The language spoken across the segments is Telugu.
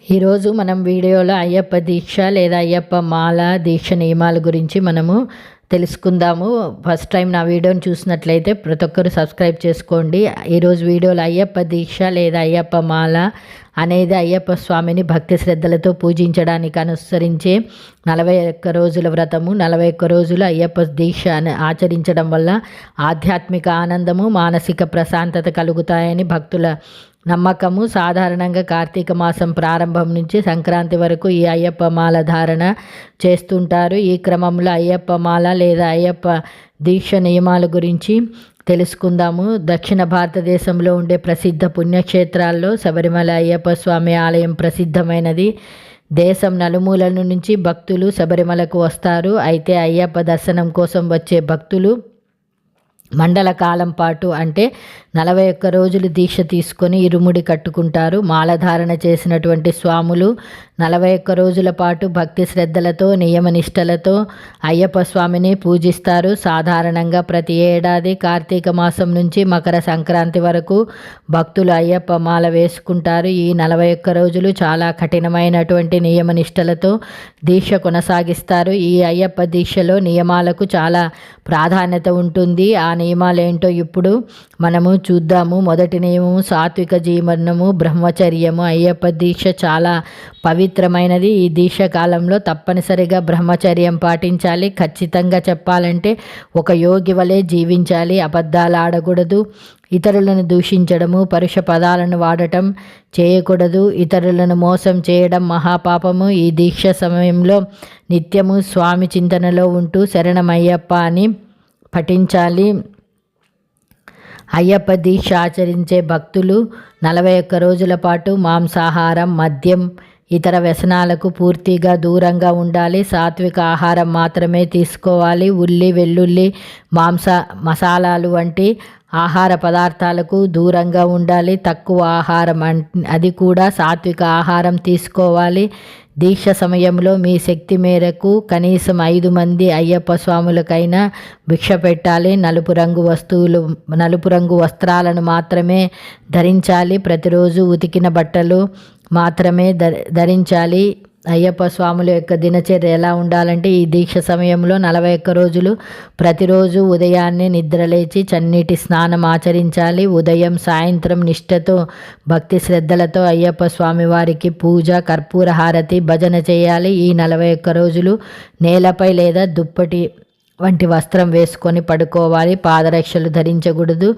ఈరోజు మనం వీడియోలో అయ్యప్ప దీక్ష లేదా అయ్యప్ప మాల దీక్ష నియమాల గురించి మనము తెలుసుకుందాము. ఫస్ట్ టైం నా వీడియోని చూసినట్లయితే ప్రతి ఒక్కరు సబ్స్క్రైబ్ చేసుకోండి. ఈరోజు వీడియోలో అయ్యప్ప దీక్ష లేదా అయ్యప్ప మాల అనేది అయ్యప్ప స్వామిని భక్తి శ్రద్ధలతో పూజించడానికి అనుసరించే 41 రోజుల వ్రతము. 41 రోజులు అయ్యప్ప దీక్ష ఆచరించడం వల్ల ఆధ్యాత్మిక ఆనందము, మానసిక ప్రశాంతత కలుగుతాయని భక్తుల నమ్మకము. సాధారణంగా కార్తీక మాసం ప్రారంభం నుంచి సంక్రాంతి వరకు ఈ అయ్యప్ప మాల ధారణ చేస్తుంటారు. ఈ క్రమంలో అయ్యప్ప మాల లేదా అయ్యప్ప దీక్ష నియమాల గురించి తెలుసుకుందాము. దక్షిణ భారతదేశంలో ఉండే ప్రసిద్ధ పుణ్యక్షేత్రాల్లో శబరిమల అయ్యప్ప స్వామి ఆలయం ప్రసిద్ధమైనది. దేశం నలుమూలల నుంచి భక్తులు శబరిమలకు వస్తారు. అయితే అయ్యప్ప దర్శనం కోసం వచ్చే భక్తులు మండల కాలం పాటు అంటే 41 రోజులు దీక్ష తీసుకొని ఇరుముడి కట్టుకుంటారు. మాలధారణ చేసినటువంటి స్వాములు 41 రోజుల పాటు భక్తి శ్రద్ధలతో నియమనిష్టలతో అయ్యప్ప స్వామిని పూజిస్తారు. సాధారణంగా ప్రతి ఏడాది కార్తీక మాసం నుంచి మకర సంక్రాంతి వరకు భక్తులు అయ్యప్ప మాల వేసుకుంటారు. ఈ 41 రోజులు చాలా కఠినమైనటువంటి నియమనిష్టలతో దీక్ష కొనసాగిస్తారు. ఈ అయ్యప్ప దీక్షలో నియమాలకు చాలా ప్రాధాన్యత ఉంటుంది. ఆ నియమాలు ఏంటో ఇప్పుడు మనము చూద్దాము. మొదటి నియమము సాత్విక జీవనము, బ్రహ్మచర్యము. అయ్యప్ప దీక్ష చాలా పవిత్రమైనది. ఈ దీక్ష కాలంలో తప్పనిసరిగా బ్రహ్మచర్యం పాటించాలి. ఖచ్చితంగా చెప్పాలంటే ఒక యోగి వలె జీవించాలి. అబద్ధాలు ఆడకూడదు, ఇతరులను దూషించడము, పరుష పదాలను వాడటం చేయకూడదు, ఇతరులను మోసం చేయడం మహాపాపము. ఈ దీక్ష సమయంలో నిత్యము స్వామి చింతనలో ఉంటూ శరణమయ్యప్ప అని పఠించాలి. అయ్యప్ప దీక్ష ఆచరించే భక్తులు 41 రోజుల పాటు మాంసాహారం, మద్యం, ఇతర వ్యసనాలకు పూర్తిగా దూరంగా ఉండాలి. సాత్విక ఆహారం మాత్రమే తీసుకోవాలి. ఉల్లి, వెల్లుల్లి, మసాలాలు వంటి ఆహార పదార్థాలకు దూరంగా ఉండాలి. తక్కువ ఆహారం, అది కూడా సాత్విక ఆహారం తీసుకోవాలి. దీక్ష సమయంలో మీ శక్తి మేరకు కనీసం 5 మంది అయ్యప్ప స్వాములకైనా భిక్ష పెట్టాలి. నలుపు రంగు వస్త్రాలను మాత్రమే ధరించాలి. ప్రతిరోజు ఉతికిన బట్టలు మాత్రమే ధరించాలి. అయ్యప్ప స్వాముల యొక్క దినచర్య ఎలా ఉండాలంటే ఈ దీక్ష సమయంలో 41 రోజులు ప్రతిరోజు ఉదయాన్నే నిద్రలేచి చన్నీటి స్నానం ఆచరించాలి. ఉదయం సాయంత్రం నిష్ఠతో భక్తి శ్రద్ధలతో అయ్యప్ప స్వామి వారికి పూజ, కర్పూర హారతి, భజన చేయాలి. ఈ 41 రోజులు నేలపై లేదా దుప్పటి వంటి వస్త్రం వేసుకొని పడుకోవాలి. పాదరక్షలు ధరించకూడదు.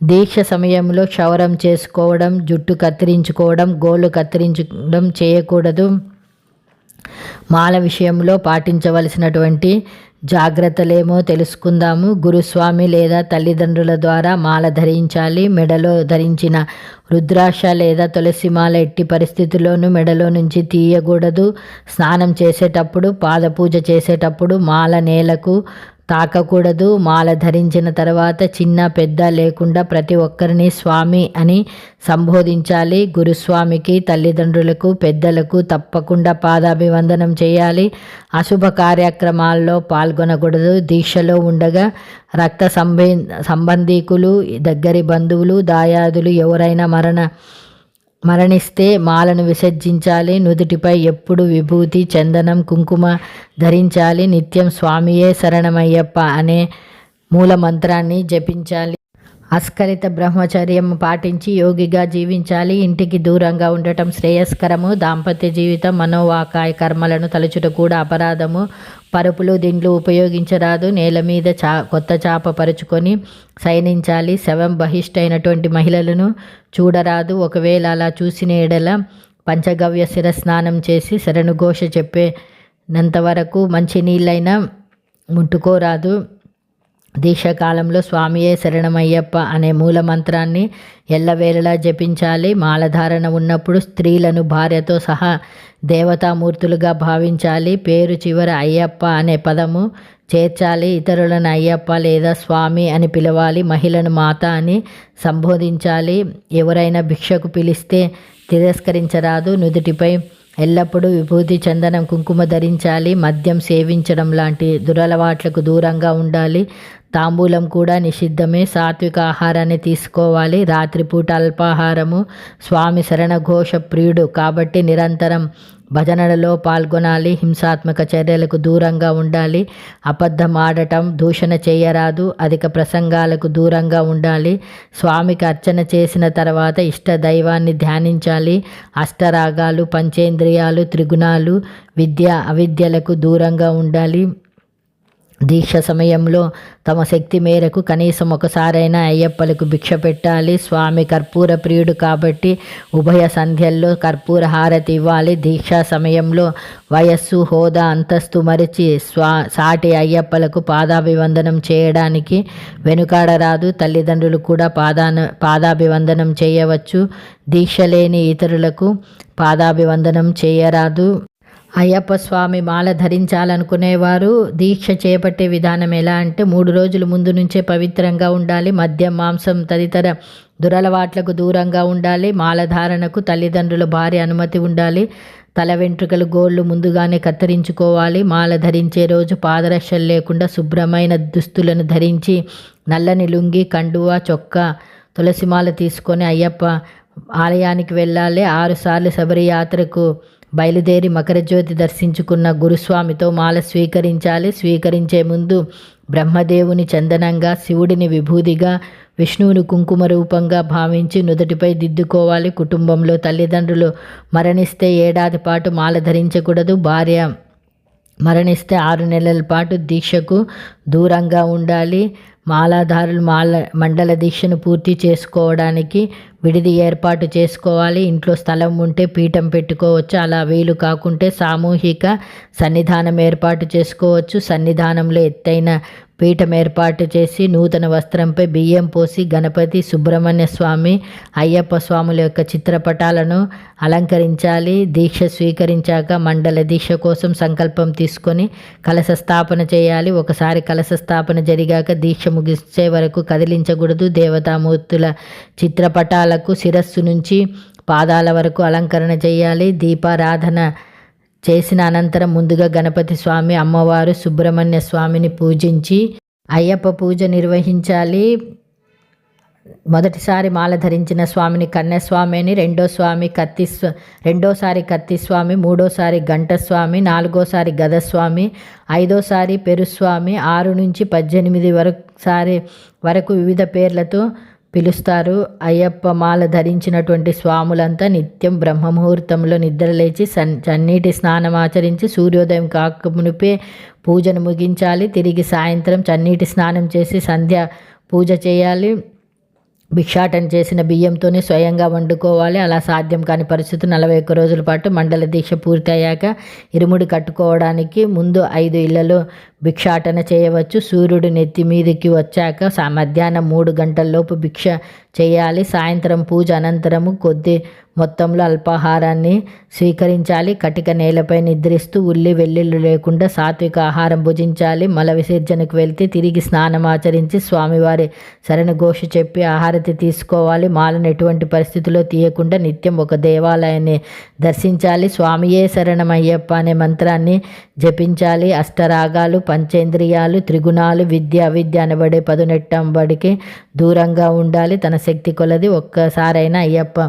దీక్ష సమయంలో క్షౌరం చేసుకోవడం, జుట్టు కత్తిరించుకోవడం, గోళ్ళు కత్తిరించడం చేయకూడదు. మాల విషయంలో పాటించవలసినటువంటి జాగ్రత్తలేమో తెలుసుకుందాము. గురుస్వామి లేదా తల్లిదండ్రుల ద్వారా మాల ధరించాలి. మెడలో ధరించిన రుద్రాక్ష లేదా తులసి మాల ఎట్టి పరిస్థితుల్లోనూ మెడలో నుంచి తీయకూడదు. స్నానం చేసేటప్పుడు, పాదపూజ చేసేటప్పుడు మాల నేలకు తాకకూడదు. మాల ధరించిన తర్వాత చిన్న పెద్ద లేకుండా ప్రతి ఒక్కరిని స్వామి అని సంబోధించాలి. గురుస్వామికి, తల్లిదండ్రులకు, పెద్దలకు తప్పకుండా పాదాభివందనం చేయాలి. అశుభ కార్యక్రమాల్లో పాల్గొనకూడదు. దీక్షలో ఉండగా రక్త సంబంధీకులు, దగ్గరి బంధువులు, దాయాదులు ఎవరైనా మరణిస్తే మాలను విసర్జించాలి. నుదుటిపై ఎప్పుడు విభూతి, చందనం, కుంకుమ ధరించాలి. నిత్యం స్వామియే శరణమయ్యప్ప అనే మూల మంత్రాన్ని జపించాలి. అస్ఖలిత బ్రహ్మచర్యం పాటించి యోగిగా జీవించాలి. ఇంటికి దూరంగా ఉండటం శ్రేయస్కరము. దాంపత్య జీవితం, మనోవాకాయ కర్మలను తలుచుట కూడా అపరాధము. పరుపులు, దిండ్లు ఉపయోగించరాదు. నేల మీద కొత్త చాప పరుచుకొని శయనించాలి. శవం బహిష్టైనటువంటి మహిళలను చూడరాదు. ఒకవేళ అలా చూసిన ఎడల పంచగవ్య శిరస్నానం చేసి శరణుఘోష చెప్పేనంత వరకు మంచి నీళ్ళైనా ముట్టుకోరాదు. దీక్షాకాలంలో స్వామియే శరణమయ్యప్ప అనే మూల మంత్రాన్ని ఎల్లవేళలా జపించాలి. మాలధారణ ఉన్నప్పుడు స్త్రీలను భార్యతో సహా దేవతామూర్తులుగా భావించాలి. పేరు చివర అయ్యప్ప అనే పదము చేర్చాలి. ఇతరులను అయ్యప్ప లేదా స్వామి అని పిలవాలి. మహిళను మాత అని సంబోధించాలి. ఎవరైనా భిక్షకు పిలిస్తే తిరస్కరించరాదు. నుదుటిపై ఎల్లప్పుడూ విభూతి, చందనం, కుంకుమ ధరించాలి. మద్యం సేవించడం లాంటి దురలవాట్లకు దూరంగా ఉండాలి. తాంబూలం కూడా నిషిద్ధమే. సాత్విక ఆహారాన్ని తీసుకోవాలి. రాత్రిపూట అల్పాహారము. స్వామి శరణఘోష ప్రియుడు కాబట్టి నిరంతరం భజనలలో పాల్గొనాలి. హింసాత్మక చర్యలకు దూరంగా ఉండాలి. అబద్ధం ఆడటం, దూషణ చేయరాదు. అధిక ప్రసంగాలకు దూరంగా ఉండాలి. స్వామికి అర్చన చేసిన తర్వాత ఇష్ట దైవాన్ని ధ్యానించాలి. అష్టరాగాలు, పంచేంద్రియాలు, త్రిగుణాలు, విద్య అవిద్యలకు దూరంగా ఉండాలి. దీక్ష సమయంలో తమ శక్తి మేరకు కనీసం ఒకసారైనా అయ్యప్పలకు భిక్ష పెట్టాలి. స్వామి కర్పూర ప్రియుడు కాబట్టి ఉభయ సంధ్యల్లో కర్పూర హారతి ఇవ్వాలి. దీక్షా సమయంలో వయస్సు, హోదా, అంతస్తు మరిచి సాటి అయ్యప్పలకు పాదాభివందనం చేయడానికి వెనుకాడరాదు. తల్లిదండ్రులు కూడా పాదాభివందనం చేయవచ్చు. దీక్ష లేని ఇతరులకు పాదాభివందనం చేయరాదు. అయ్యప్ప స్వామి మాల ధరించాలనుకునేవారు దీక్ష చేపట్టే విధానం ఎలా అంటే 3 రోజుల ముందు నుంచే పవిత్రంగా ఉండాలి. మద్యం, మాంసం తదితర దురలవాట్లకు దూరంగా ఉండాలి. మాల ధారణకు తల్లిదండ్రుల భార్య అనుమతి ఉండాలి. తల వెంట్రుకలు, గోళ్ళు ముందుగానే కత్తిరించుకోవాలి. మాల ధరించే రోజు పాదరక్షలు లేకుండా శుభ్రమైన దుస్తులను ధరించి నల్లని లుంగి, కండువా, చొక్కా, తులసిమాల తీసుకొని అయ్యప్ప ఆలయానికి వెళ్ళాలి. 6 సార్లు శబరి యాత్రకు బయలుదేరి మకరజ్యోతి దర్శించుకున్న గురుస్వామితో మాల స్వీకరించాలి. స్వీకరించే ముందు బ్రహ్మదేవుని చందనంగా, శివుడిని విభూదిగా, విష్ణువుని కుంకుమ రూపంగా భావించి నుదుటిపై దిద్దుకోవాలి. కుటుంబంలో తల్లిదండ్రులు మరణిస్తే ఏడాది పాటు మాల ధరించకూడదు. భార్య మరణిస్తే 6 నెలల పాటు దీక్షకు దూరంగా ఉండాలి. మాలాధారులు మండల దీక్షను పూర్తి చేసుకోవడానికి విడిది ఏర్పాటు చేసుకోవాలి. ఇంట్లో స్థలం ఉంటే పీఠం పెట్టుకోవచ్చు. అలా వీలు కాకుంటే సామూహిక సన్నిధానం ఏర్పాటు చేసుకోవచ్చు. సన్నిధానంలో ఎత్తైన పీఠం ఏర్పాటు చేసి నూతన వస్త్రంపై బియ్యం పోసి గణపతి, సుబ్రహ్మణ్య స్వామి, అయ్యప్ప స్వాముల యొక్క చిత్రపటాలను అలంకరించాలి. దీక్ష స్వీకరించాక మండల దీక్ష కోసం సంకల్పం తీసుకొని కలశ స్థాపన చేయాలి. ఒకసారి కలశ స్థాపన జరిగాక దీక్ష ముగిసే వరకు కదిలించకూడదు. దేవతామూర్తుల చిత్రపటాలకు శిరస్సు నుంచి పాదాల వరకు అలంకరణ చేయాలి. దీపారాధన చేసిన అనంతరం ముందుగా గణపతి స్వామి, అమ్మవారు, సుబ్రహ్మణ్య స్వామిని పూజించి అయ్యప్ప పూజ నిర్వహించాలి. మొదటిసారి మాల ధరించిన స్వామిని కన్యస్వామి అని, రెండోసారి కత్తిస్వామి, మూడోసారి గంటస్వామి, నాలుగోసారి గదస్వామి, ఐదోసారి పెరుస్వామి, 6 నుంచి 18 వరకు వివిధ పేర్లతో పిలుస్తారు. అయ్యప్ప మాల ధరించినటువంటి స్వాములంతా నిత్యం బ్రహ్మముహూర్తంలో నిద్రలేచి చన్నీటి స్నానం ఆచరించి సూర్యోదయం కాకమునిపే పూజను ముగించాలి. తిరిగి సాయంత్రం చన్నీటి స్నానం చేసి సంధ్య పూజ చేయాలి. భిక్షాటన చేసిన బియ్యంతోనే స్వయంగా వండుకోవాలి. అలా సాధ్యం కాని పరిస్థితి 41 రోజుల పాటు మండల దీక్ష పూర్తి అయ్యాక ఇరుముడి కట్టుకోవడానికి ముందు 5 ఇళ్లలో భిక్షాటన చేయవచ్చు. సూర్యుడు నెత్తి మీదికి వచ్చాక మధ్యాహ్నం 3 గంటల్లోపు భిక్ష చేయాలి. సాయంత్రం పూజ అనంతరము కొద్ది మొత్తంలో అల్పాహారాన్ని స్వీకరించాలి. కటిక నేలపై నిద్రిస్తూ ఉల్లి వెల్లుల్లి లేకుండా సాత్విక ఆహారం భుజించాలి. మల విసర్జనకు వెళ్తే తిరిగి స్నానం ఆచరించి స్వామివారి శరణఘోష చెప్పి ఆహారతి తీసుకోవాలి. మాలను ఎటువంటి పరిస్థితుల్లో తీయకుండా నిత్యం ఒక దేవాలయాన్ని దర్శించాలి. స్వామియే శరణమయ్యప్ప అనే మంత్రాన్ని జపించాలి. అష్టరాగాలు, పంచేంద్రియాలు, త్రిగుణాలు, విద్య అవిద్య అనబడే 10 నెట్టంబడికి దూరంగా ఉండాలి. తన శక్తి కొలది ఒక్కసారైనా అయ్యప్ప